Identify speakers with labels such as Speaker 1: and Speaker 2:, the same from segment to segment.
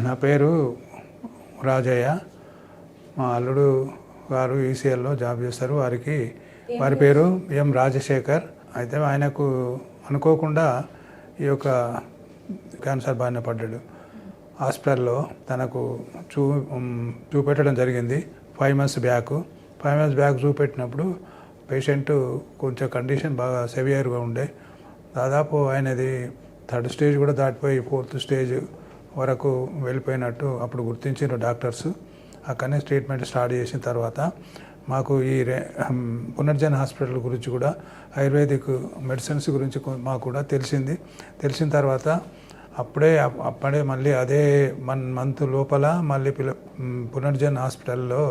Speaker 1: నా పేరు రాజయ్య. మా అల్లుడు గారు ఈసీఎల్లో జాబ్ చేస్తారు. వారి పేరు ఎం రాజశేఖర్. అయితే ఆయనకు అనుకోకుండా ఈ యొక్క క్యాన్సర్ బారిన పడ్డాడు. హాస్పిటల్లో తనకు చూపెట్టడం జరిగింది 5 months బ్యాక్. 5 months బ్యాక్ చూపెట్టినప్పుడు పేషెంట్ కొంచెం కండిషన్ బాగా సివియర్గా ఉండే, దాదాపు ఆయనది 3rd stage కూడా దాటిపోయి 4th stage వరకు వెళ్ళిపోయినట్టు అప్పుడు గుర్తించిన డాక్టర్స్. అక్కడనే ట్రీట్మెంట్ స్టార్ట్ చేసిన తర్వాత మాకు ఈ పునర్జన్ హాస్పిటల్ గురించి కూడా ఆయుర్వేదిక్ మెడిసిన్స్ గురించి మాకు కూడా తెలిసిన తర్వాత అప్పుడే మళ్ళీ అదే మంత్ లోపల మళ్ళీ పునర్జన్ హాస్పిటల్లో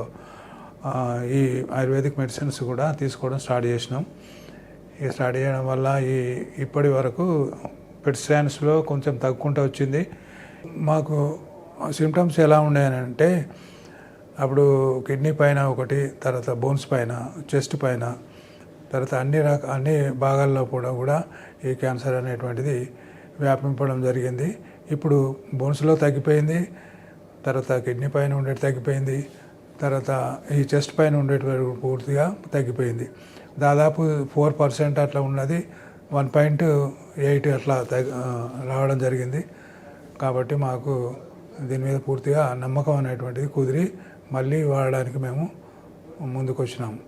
Speaker 1: ఈ ఆయుర్వేదిక్ మెడిసిన్స్ కూడా తీసుకోవడం స్టార్ట్ చేసినాం. స్టార్ట్ చేయడం వల్ల ఇప్పటి వరకు పెట్ స్కాన్స్లో కొంచెం తగ్గుకుంటూ వచ్చింది. మాకు సిమ్టమ్స్ ఎలా ఉన్నాయనంటే, అప్పుడు కిడ్నీ పైన ఒకటి, తర్వాత బోన్స్ పైన, చెస్ట్ పైన, తర్వాత అన్ని భాగాల్లో కూడా ఈ క్యాన్సర్ అనేటువంటిది వ్యాపింపడం జరిగింది. ఇప్పుడు బోన్స్లో తగ్గిపోయింది, తర్వాత కిడ్నీ పైన ఉండేది తగ్గిపోయింది, తర్వాత ఈ చెస్ట్ పైన ఉండేటువంటి పూర్తిగా తగ్గిపోయింది. దాదాపు 4% అట్లా ఉన్నది, 1.8 అట్లా రావడం జరిగింది. కాబట్టి మాకు దీని మీద పూర్తిగా నమ్మకం అనేటువంటిది కుదిరి మళ్ళీ వాడడానికి మేము ముందుకు వచ్చినాము.